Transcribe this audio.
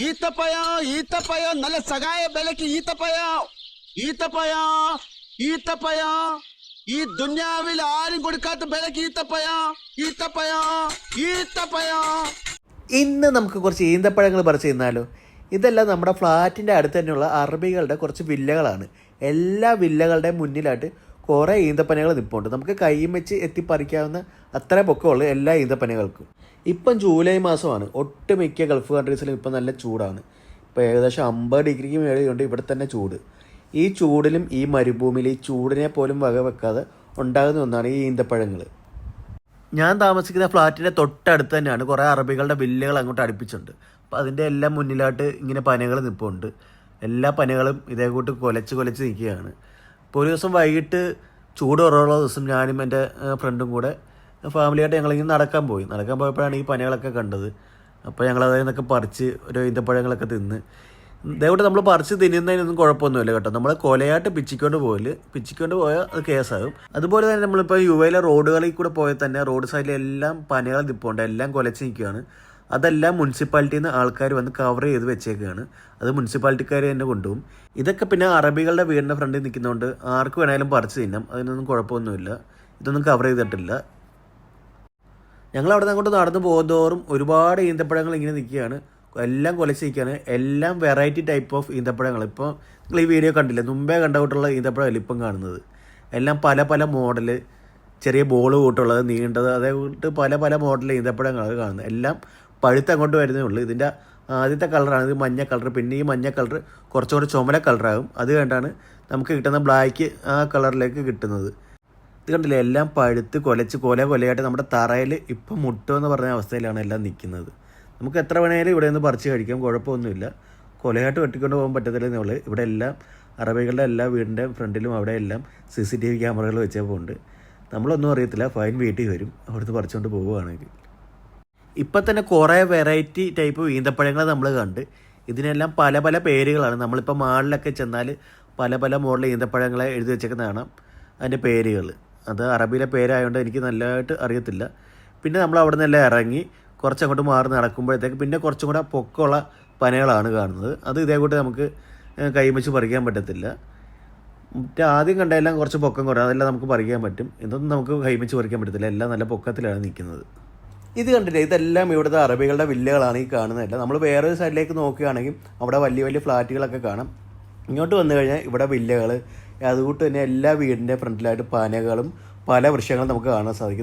ഈത്തപ്പഴം ഈത്തപ്പഴം നല്ല സഹായ വിലക്ക് ഈത്തപ്പഴം ഈത്തപ്പഴം ഈത്തപ്പഴം ഈ ദുനിയാവിൽ ആരും കൊടുക്കാത്ത വിലക്ക് ഈത്തപ്പഴം ഈത്തപ്പഴം ഈത്തപ്പഴം. ഇന്ന് നമുക്ക് കുറച്ച് ഈന്തപ്പഴങ്ങൾ പറിച്ച് തിന്നാലോ. ഇതെല്ലാം നമ്മുടെ ഫ്ലാറ്റിൻ്റെ അടുത്ത് തന്നെയുള്ള അറബികളുടെ കുറച്ച് വില്ലകളാണ്. എല്ലാ വില്ലകളുടെ മുന്നിലായിട്ട് കുറേ ഈന്തപ്പനകൾ നിൽപ്പുണ്ട്. നമുക്ക് കൈയും വെച്ച് എത്തിപ്പറിക്കാവുന്ന അത്ര പൊക്കമുള്ളൂ എല്ലാ ഈന്തപ്പനകൾക്കും. ഇപ്പം ജൂലൈ മാസമാണ്. ഒട്ടുമിക്ക ഗൾഫ് കൺട്രീസിലും ഇപ്പം നല്ല ചൂടാണ്. ഇപ്പോൾ ഏകദേശം 50 ഡിഗ്രിക്ക് മേലെയുണ്ട് ഇവിടെ തന്നെ ചൂട്. ഈ ചൂടിലും ഈ മരുഭൂമിയിൽ ഈ ചൂടിനെ പോലും വകവെക്കാതെ ഉണ്ടാകുന്ന ഒന്നാണ് ഈ ഈന്തപ്പഴങ്ങൾ. ഞാൻ താമസിക്കുന്ന ഫ്ലാറ്റിൻ്റെ തൊട്ടടുത്ത് തന്നെയാണ് കുറേ അറബികളുടെ വില്ലകൾ അങ്ങോട്ട് അടുപ്പിച്ചുണ്ട്. അപ്പോൾ അതിൻ്റെ എല്ലാം മുന്നിലായിട്ട് ഇങ്ങനെ പനകൾ നിൽപ്പുണ്ട്. എല്ലാ പനകളും ഇതേ കൂട്ട് കൊലച്ച് നിൽക്കുകയാണ്. ഇപ്പോൾ ഒരു ദിവസം വൈകിട്ട് ചൂട് കുറവുള്ള ദിവസം ഞാനും എൻ്റെ ഫ്രണ്ടും കൂടെ ഫാമിലിയായിട്ട് ഞങ്ങളിങ്ങനെ നടക്കാൻ പോയപ്പോഴാണ് ഈ പനകളൊക്കെ കണ്ടത്. അപ്പോൾ ഞങ്ങൾ അതിൽ നിന്നൊക്കെ പറിച്ച് ഒരു ഈന്തപ്പഴങ്ങളൊക്കെ തിന്ന് ഇതേകൂട്ട് നമ്മൾ പറിച്ച് തിന്നുന്നതിനൊന്നും കുഴപ്പമൊന്നുമില്ല കേട്ടോ. നമ്മൾ കൊലയായിട്ട് പിച്ചിക്കൊണ്ട് പോയാൽ അത് കേസാകും. അതുപോലെ തന്നെ നമ്മളിപ്പോൾ യുഎയിലെ റോഡുകളിൽ കൂടെ പോയാൽ തന്നെ റോഡ് സൈഡിലെല്ലാം പനകൾ നിൽപ്പുണ്ട്. എല്ലാം കൊലച്ച് നിൽക്കുകയാണ്. അതെല്ലാം മുനിസിപ്പാലിറ്റിയിൽ നിന്ന് ആൾക്കാർ വന്ന് കവർ ചെയ്ത് വെച്ചേക്കുകയാണ്. അത് മുനിസിപ്പാലിറ്റിക്കാർ തന്നെ കൊണ്ടുപോകും. ഇതൊക്കെ പിന്നെ അറബികളുടെ വീടിൻ്റെ ഫ്രണ്ടിൽ നിൽക്കുന്നതുകൊണ്ട് ആർക്ക് വേണമെങ്കിലും പറിച്ച് തിന്നാം. അതിനൊന്നും കുഴപ്പമൊന്നുമില്ല. ഇതൊന്നും കവർ ചെയ്തിട്ടില്ല. ഞങ്ങളവിടെ നിന്ന് അങ്ങോട്ട് നടന്നു പോകുന്തോറും ഒരുപാട് ഈന്തപ്പഴങ്ങൾ ഇങ്ങനെ നിൽക്കുകയാണ്. എല്ലാം കൊലച്ച് നിൽക്കുകയാണ്. എല്ലാം വെറൈറ്റി ടൈപ്പ് ഓഫ് ഈന്തപ്പഴങ്ങൾ. ഇപ്പോൾ നിങ്ങൾ ഈ വീഡിയോ കണ്ടില്ലേ, മുമ്പേ കണ്ടുകൊണ്ടുള്ള ഈന്തപ്പഴമല്ല ഇപ്പം കാണുന്നത്. എല്ലാം പല മോഡൽ, ചെറിയ ബോൾ കൂട്ടുള്ളത്, നീണ്ടത്, അതേകൂട്ട് പല മോഡൽ ഈന്തപ്പഴങ്ങളാണ് കാണുന്നത്. എല്ലാം പഴുത്ത് അങ്ങോട്ട് വരുന്നേ ഉള്ളൂ. ഇതിൻ്റെ ആദ്യത്തെ കളറാണ് ഇത് മഞ്ഞ കളർ. പിന്നെ ഈ മഞ്ഞ കളർ കുറച്ചുകൂടി ചുമല കളറാകും. അത് കണ്ടാണ് നമുക്ക് കിട്ടുന്ന ബ്ലാക്ക് ആ കളറിലേക്ക് കിട്ടുന്നത്. ഇത് കണ്ടില്ലേ, എല്ലാം പഴുത്ത് കൊലയായിട്ട് നമ്മുടെ തറയിൽ ഇപ്പം മുട്ടുമെന്ന് പറഞ്ഞ അവസ്ഥയിലാണ് എല്ലാം നിൽക്കുന്നത്. നമുക്ക് എത്ര വേണേലും ഇവിടെ നിന്ന് പറിച്ച് കഴിക്കാം, കുഴപ്പമൊന്നുമില്ല. കൊലയായിട്ട് വെട്ടിക്കൊണ്ട് പോകാൻ പറ്റത്തില്ലെന്നേ ഉള്ളൂ. ഇവിടെ എല്ലാം അറബികളുടെ എല്ലാ വീടിൻ്റെ ഫ്രണ്ടിലും അവിടെ എല്ലാം CCTV ക്യാമറകൾ വെച്ചപ്പോണ്ട് നമ്മളൊന്നും അറിയത്തില്ല. ഫൈൻ വീട്ടിൽ വരും അവിടുന്ന് പറിച്ചുകൊണ്ട് പോവുകയാണെങ്കിൽ. ഇപ്പം തന്നെ കുറേ വെറൈറ്റി ടൈപ്പ് ഈന്തപ്പഴങ്ങൾ നമ്മൾ കണ്ട്. ഇതിനെല്ലാം പല പേരുകളാണ്. നമ്മളിപ്പോൾ മാളിലൊക്കെ ചെന്നാൽ പല മോഡൽ ഈന്തപ്പഴങ്ങളെ എഴുതി വെച്ചേക്കുന്ന കാണാം അതിൻ്റെ പേരുകൾ. അത് അറബിയിലെ പേരായതുകൊണ്ട് എനിക്ക് നല്ലതായിട്ട് അറിയത്തില്ല. പിന്നെ നമ്മൾ അവിടെ നിന്നെല്ലാം ഇറങ്ങി കുറച്ചങ്ങോട്ട് മാറി നടക്കുമ്പോഴത്തേക്ക് പിന്നെ കുറച്ചും കൂടെ പൊക്കമുള്ള പനകളാണ് കാണുന്നത്. അത് ഇതേകൂട്ട് നമുക്ക് കൈ വെച്ച് പറിക്കാൻ പറ്റത്തില്ല. ആദ്യം കണ്ടെല്ലാം കുറച്ച് പൊക്കം കുറവ്, അതെല്ലാം നമുക്ക് പറിക്കാൻ പറ്റും. ഇതൊന്നും നമുക്ക് കൈ വെച്ച് പറിക്കാൻ പറ്റത്തില്ല. എല്ലാം നല്ല പൊക്കത്തിലാണ് നിൽക്കുന്നത്. ഇത് കണ്ടില്ലേ, ഇതെല്ലാം ഇവിടുത്തെ അറബികളുടെ വില്ലകളാണ് ഈ കാണുന്നതല്ല. നമ്മൾ വേറൊരു സൈഡിലേക്ക് നോക്കുകയാണെങ്കിൽ അവിടെ വലിയ ഫ്ലാറ്റുകളൊക്കെ കാണാം. ഇങ്ങോട്ട് വന്നു കഴിഞ്ഞാൽ ഇവിടെ വില്ലകൾ, അതുകൊണ്ട് തന്നെ എല്ലാ വീടിൻ്റെ ഫ്രണ്ടിലായിട്ട് പനകളും പല വൃക്ഷങ്ങളും നമുക്ക് കാണാൻ സാധിക്കും.